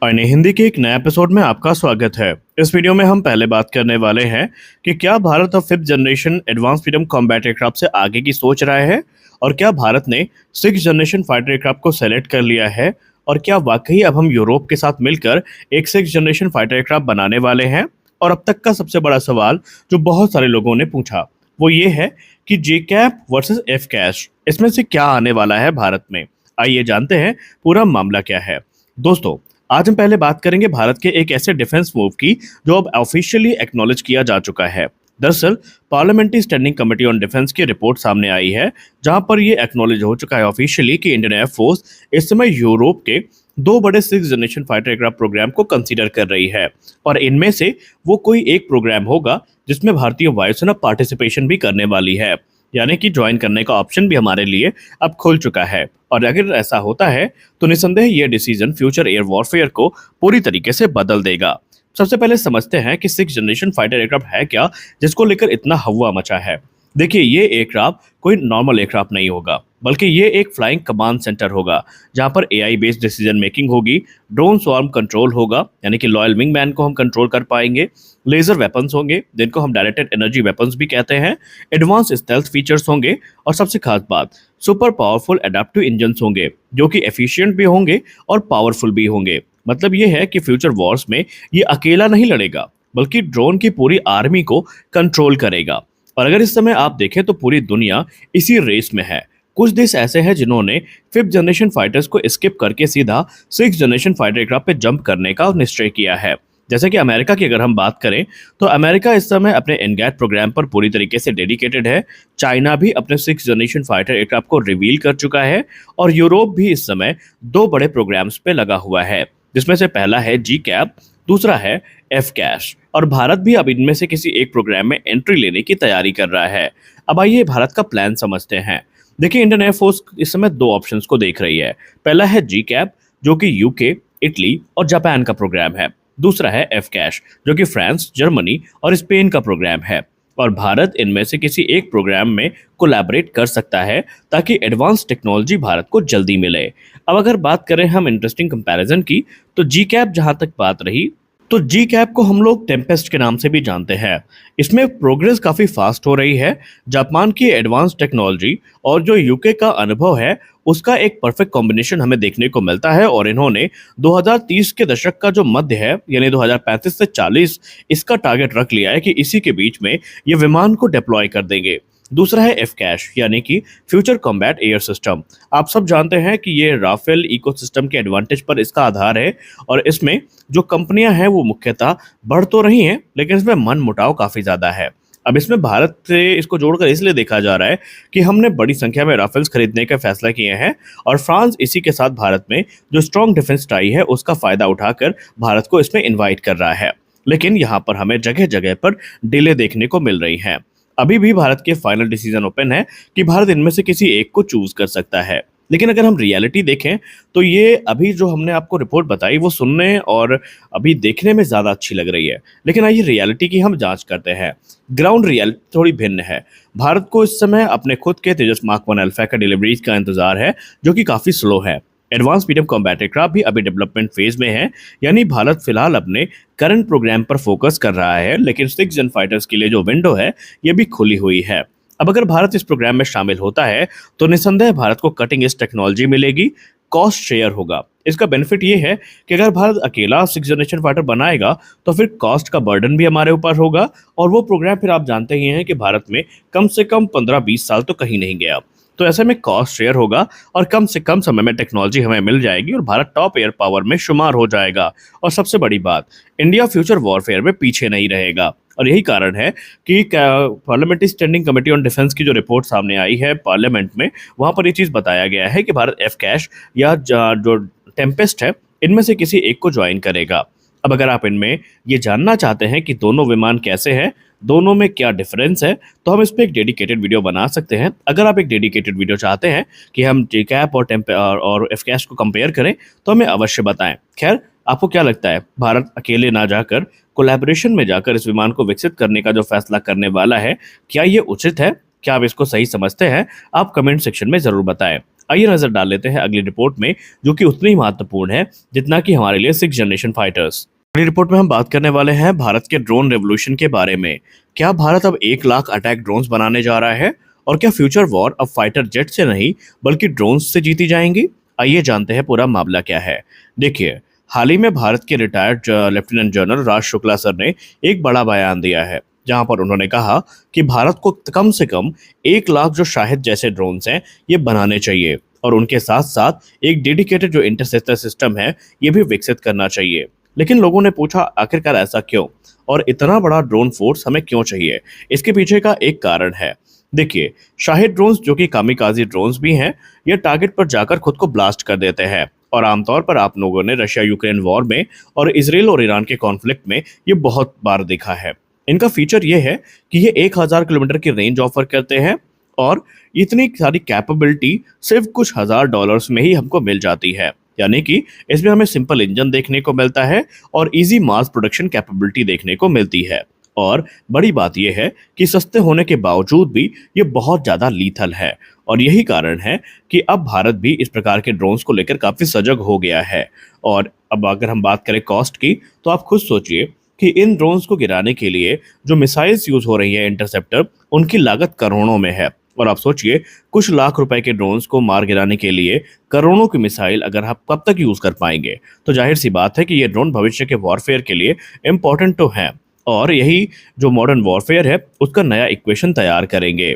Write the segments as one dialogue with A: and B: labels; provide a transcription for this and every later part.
A: और नई हिंदी के एक नए एपिसोड में आपका स्वागत है। इस वीडियो में हम पहले बात करने वाले हैं कि क्या भारत अब fifth generation advance freedom combat aircraft से आगे की सोच रहा है, और क्या भारत ने सिक्स जनरेशन फाइटर एयरक्राफ्ट को सेलेक्ट कर लिया है, और क्या वाकई अब हम यूरोप के साथ मिलकर एक सिक्स जनरेशन फाइटर एयरक्राफ्ट बनाने वाले हैं। और अब तक का सबसे बड़ा सवाल जो बहुत सारे लोगों ने पूछा वो ये है कि जे कैप वर्सेस एफ कैश, इसमें से क्या आने वाला है भारत में। आइए जानते हैं पूरा मामला क्या है। दोस्तों, आज हम पहले बात करेंगे भारत के एक ऐसे डिफेंस मूव की जो अब ऑफिशियली एक्नॉलेज किया जा चुका है। दरअसल parliamentary standing committee on defence की रिपोर्ट सामने आई है, जहां पर ये एक्नॉलेज हो चुका है ऑफिशियली कि इंडियन एयरफोर्स इस समय यूरोप के दो बड़े six generation fighter aircraft programme को कंसीडर कर रही है, और इनमें से वो कोई एक प्रोग्राम होगा जिसमें भारतीय वायुसेना पार्टिसिपेशन भी करने वाली है। यानी कि ज्वाइन करने का ऑप्शन भी हमारे लिए अब खुल चुका है। और अगर ऐसा होता है तो निसंदेह ये डिसीजन फ्यूचर एयर वॉरफेयर को पूरी तरीके से बदल देगा। सबसे पहले समझते हैं कि सिक्स जनरेशन फाइटर एयरक्राफ्ट है क्या, जिसको लेकर इतना हवा मचा है। देखिए, ये एयरक्राफ्ट कोई नॉर्मल एयरक्राफ्ट नहीं होगा, बल्कि ये एक फ्लाइंग कमांड सेंटर होगा, जहां पर एआई बेस्ड डिसीजन मेकिंग होगी, ड्रोन स्वार्म कंट्रोल होगा, यानी कि लॉयल विंग मैन को हम कंट्रोल कर पाएंगे, लेजर वेपन्स होंगे जिनको हम डायरेक्टेड एनर्जी वेपन्स भी कहते हैं, एडवांस स्टेल्थ फीचर्स होंगे, और सबसे खास बात सुपर पावरफुल एडेप्टिव इंजन होंगे जो कि एफिशिएंट भी होंगे और पावरफुल भी होंगे। मतलब ये है कि फ्यूचर वॉर्स में ये अकेला नहीं लड़ेगा, बल्कि ड्रोन की पूरी आर्मी को कंट्रोल करेगा। और अगर इस समय आप देखें तो पूरी दुनिया इसी रेस में है। कुछ देश ऐसे हैं जिन्होंने फिफ्थ जनरेशन फाइटर्स को स्किप करके सीधा सिक्स जनरेशन फाइटर एयरक्राफ्ट पे जंप करने का निश्चय किया है। जैसे कि अमेरिका की अगर हम बात करें तो अमेरिका इस समय अपने एनगैट प्रोग्राम पर पूरी तरीके से डेडिकेटेड है। चाइना भी अपने सिक्स जनरेशन फाइटर एयरक्राफ्ट को रिवील कर चुका है, और यूरोप भी इस समय दो बड़े प्रोग्राम्स पे लगा हुआ है, जिसमें से पहला है जी कैप, दूसरा है एफ कैश। और भारत भी अब इनमें से किसी एक प्रोग्राम में एंट्री लेने की तैयारी कर रहा है। अब आइए भारत का प्लान समझते हैं। देखिए, इंडियन एयरफोर्स इस समय दो ऑप्शंस को देख रही है। पहला है जी कैप, जो कि यूके, इटली और जापान का प्रोग्राम है। दूसरा है एफ कैश, जो कि फ्रांस, जर्मनी और स्पेन का प्रोग्राम है। और भारत इनमें से किसी एक प्रोग्राम में कोलैबोरेट कर सकता है, ताकि एडवांस टेक्नोलॉजी भारत को जल्दी मिले। अब अगर बात करें हम इंटरेस्टिंग कंपैरिजन की, तो जी कैप जहां तक बात रही, तो जी कैप को हम लोग टेम्पेस्ट के नाम से भी जानते हैं। इसमें प्रोग्रेस काफ़ी फास्ट हो रही है। जापान की एडवांस टेक्नोलॉजी और जो यूके का अनुभव है, उसका एक परफेक्ट कॉम्बिनेशन हमें देखने को मिलता है। और इन्होंने 2030 के दशक का जो मध्य है, यानी 2035 से 40, इसका टारगेट रख लिया है कि इसी के बीच में ये विमान को डिप्लॉय कर देंगे। दूसरा है एफ कैश, यानी कि फ्यूचर कॉम्बैट एयर सिस्टम। आप सब जानते हैं कि ये राफेल इकोसिस्टम के एडवांटेज पर इसका आधार है, और इसमें जो कंपनियां हैं वो मुख्यतः बढ़ तो रही हैं, लेकिन इसमें मन मुटाव काफ़ी ज़्यादा है। अब इसमें भारत से इसको जोड़कर इसलिए देखा जा रहा है कि हमने बड़ी संख्या में राफेल्स खरीदने का फैसला किए हैं, और फ्रांस इसी के साथ भारत में जो स्ट्रॉन्ग डिफेंस टाई है उसका फ़ायदा उठाकर भारत को इसमें इन्वाइट कर रहा है। लेकिन यहाँ पर हमें जगह जगह पर डिले देखने को मिल रही हैं। अभी भी भारत के फाइनल डिसीजन ओपन है कि भारत इनमें से किसी एक को चूज कर सकता है। लेकिन अगर हम रियलिटी देखें तो ये अभी जो हमने आपको रिपोर्ट बताई वो सुनने और अभी देखने में ज़्यादा अच्छी लग रही है। लेकिन आइए रियलिटी की हम जांच करते हैं। ग्राउंड रियलिटी थोड़ी भिन्न है। भारत को इस समय अपने खुद के तेजस मार्क 1 अल्फा का डिलीवरीज का इंतजार है, जो कि काफ़ी स्लो है। एडवांस मीडियम कॉम्बैट एयरक्राफ्ट भी अभी डेवलपमेंट फेज में है, यानी भारत फिलहाल अपने करंट प्रोग्राम पर फोकस कर रहा है। लेकिन सिक्स जन फाइटर्स के लिए जो विंडो है ये भी खुली हुई है। अब अगर भारत इस प्रोग्राम में शामिल होता है तो निसंदेह भारत को कटिंग एज टेक्नोलॉजी मिलेगी, कॉस्ट शेयर होगा। इसका बेनिफिट ये है कि अगर भारत अकेला सिक्स जनरेशन फाइटर बनाएगा तो फिर कॉस्ट का बर्डन भी हमारे ऊपर होगा, और वो प्रोग्राम फिर आप जानते ही हैं कि भारत में कम से कम 15-20 साल तो कहीं नहीं गया। तो ऐसे में कॉस्ट शेयर होगा, और कम से कम समय में टेक्नोलॉजी हमें मिल जाएगी, और भारत टॉप एयर पावर में शुमार हो जाएगा। और सबसे बड़ी बात, इंडिया फ्यूचर वॉरफेयर में पीछे नहीं रहेगा। और यही कारण है कि parliamentary standing committee on defence की जो रिपोर्ट सामने आई है पार्लियामेंट में, वहां पर ये चीज़ बताया गया है कि भारत एफ कैश या जो टेम्पेस्ट है, इनमें से किसी एक को ज्वाइन करेगा। अब अगर आप इनमें ये जानना चाहते हैं कि दोनों विमान कैसे हैं, दोनों में क्या डिफरेंस है, तो हम इस पर एक डेडिकेटेड वीडियो बना सकते हैं। अगर आप एक डेडिकेटेड वीडियो चाहते हैं कि हम जे कैप और एफ कैश को कंपेयर करें, तो हमें अवश्य बताएं। खैर, आपको क्या लगता है, भारत अकेले ना जाकर कोलैबोरेशन में जाकर इस विमान को विकसित करने का जो फैसला करने वाला है, क्या ये उचित है? क्या आप इसको सही समझते हैं? आप कमेंट सेक्शन में ज़रूर बताएं। आइए नज़र डाल लेते हैं अगली रिपोर्ट में, जो कि उतनी ही महत्वपूर्ण है जितना कि हमारे लिए सिक्स जनरेशन फाइटर्स। अगली रिपोर्ट में हम बात करने वाले हैं भारत के ड्रोन रेवोल्यूशन के बारे में। क्या भारत अब 1 लाख अटैक ड्रोन्स बनाने जा रहा है? और क्या फ्यूचर वॉर अब फाइटर जेट से नहीं बल्कि ड्रोन्स से जीती जाएंगी? आइए जानते हैं पूरा मामला क्या है। देखिए, हाल ही में भारत के रिटायर्ड लेफ्टिनेंट जनरल राज शुक्ला सर ने एक बड़ा बयान दिया है, जहां पर उन्होंने कहा कि भारत को कम से कम 1 लाख जो शाहिद जैसे ड्रोन्स हैं ये बनाने चाहिए, और उनके साथ साथ एक डेडिकेटेड जो इंटरसेप्टर सिस्टम है ये भी विकसित करना चाहिए। लेकिन लोगों ने पूछा, आखिरकार ऐसा क्यों, और इतना बड़ा ड्रोन फोर्स हमें क्यों चाहिए? इसके पीछे का एक कारण है। देखिए, शाहिद ड्रोन्स जो कि कामिकाजी ड्रोन्स भी हैं, ये टारगेट पर जाकर खुद को ब्लास्ट कर देते हैं, और आमतौर पर आप लोगों ने रशिया यूक्रेन वॉर में और इसराइल और ईरान के कॉन्फ्लिक्ट में ये बहुत बार देखा है। इनका फीचर ये है कि ये 1000 किलोमीटर की रेंज ऑफर करते हैं, और इतनी सारी कैपेबिलिटी सिर्फ कुछ $1000 में ही हमको मिल जाती है। यानी कि इसमें हमें सिंपल इंजन देखने को मिलता है और इजी मास प्रोडक्शन कैपेबिलिटी देखने को मिलती है। और बड़ी बात यह है कि सस्ते होने के बावजूद भी ये बहुत ज़्यादा लीथल है, और यही कारण है कि अब भारत भी इस प्रकार के ड्रोन्स को लेकर काफ़ी सजग हो गया है। और अब अगर हम बात करें कॉस्ट की, तो आप खुद सोचिए कि इन ड्रोन्स को गिराने के लिए जो मिसाइल्स यूज़ हो रही है इंटरसेप्टर, उनकी लागत करोड़ों में है। और आप सोचिए, कुछ लाख रुपए के ड्रोन्स को मार गिराने के लिए करोड़ों की मिसाइल अगर आप कब तक यूज़ कर पाएंगे? तो जाहिर सी बात है कि ये ड्रोन भविष्य के वॉरफेयर के लिए इम्पॉर्टेंट तो हैं, और यही जो मॉडर्न वॉरफेयर है उसका नया इक्वेशन तैयार करेंगे।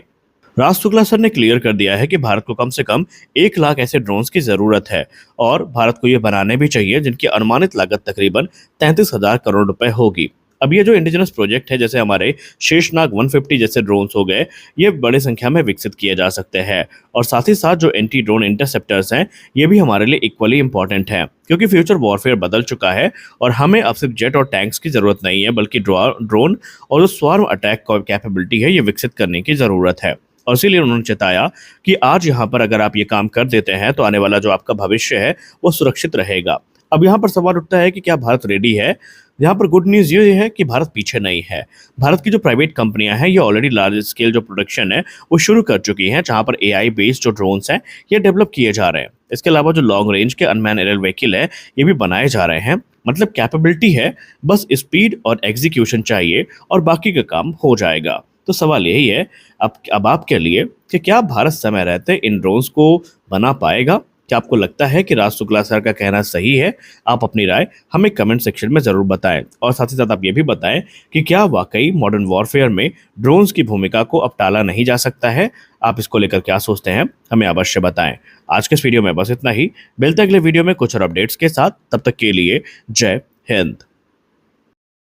A: राज शुक्ला सर ने क्लियर कर दिया है कि भारत को कम से कम 1 लाख ऐसे ड्रोन्स की ज़रूरत है, और भारत को ये बनाने भी चाहिए जिनकी अनुमानित लागत तकरीबन 33,000 करोड़ रुपए होगी। अब ये जो इंडिजिनस प्रोजेक्ट है, जैसे हमारे शेषनाग 150 जैसे ड्रोन्स हो गए, ये बड़ी संख्या में विकसित किए जा सकते हैं। और साथ ही साथ जो एंटी ड्रोन इंटरसेप्टर्स हैं, ये भी हमारे लिए इक्वली इंपॉर्टेंट हैं, क्योंकि फ्यूचर वॉरफेयर बदल चुका है और हमें अब सिर्फ जेट और टैंक्स की ज़रूरत नहीं है, बल्कि ड्रोन और जो स्वार्म अटैक कैपेबिलिटी है ये विकसित करने की ज़रूरत है। और इसीलिए उन्होंने चेताया कि आज यहाँ पर अगर आप ये काम कर देते हैं तो आने वाला जो आपका भविष्य है वो सुरक्षित रहेगा। अब यहाँ पर सवाल उठता है कि क्या भारत रेडी है? यहाँ पर गुड न्यूज़ ये है कि भारत पीछे नहीं है। भारत की जो प्राइवेट कंपनियां हैं ये ऑलरेडी लार्ज स्केल जो प्रोडक्शन है वो शुरू कर चुकी हैं, जहाँ पर एआई बेस्ड जो ड्रोन्स हैं ये डेवलप किए जा रहे हैं। इसके अलावा जो लॉन्ग रेंज के अनमैन एरियल व्हीकल है ये भी बनाए जा रहे हैं। मतलब कैपेबिलिटी है, बस स्पीड और एग्जीक्यूशन चाहिए और बाकी का काम हो जाएगा। तो सवाल यही है अब आपके लिए कि क्या भारत समय रहते इन ड्रोन्स को बना पाएगा? क्या आपको लगता है कि राज शुक्ला सर का कहना सही है? आप अपनी राय हमें कमेंट सेक्शन में ज़रूर बताएं, और साथ ही साथ आप ये भी बताएं कि क्या वाकई मॉडर्न वॉरफेयर में ड्रोन्स की भूमिका को अब टाला नहीं जा सकता है? आप इसको लेकर क्या सोचते हैं, हमें अवश्य बताएं। आज के इस वीडियो में बस इतना ही। मिलते हैं अगले वीडियो में कुछ और अपडेट्स के साथ। तब तक के लिए जय हिंद।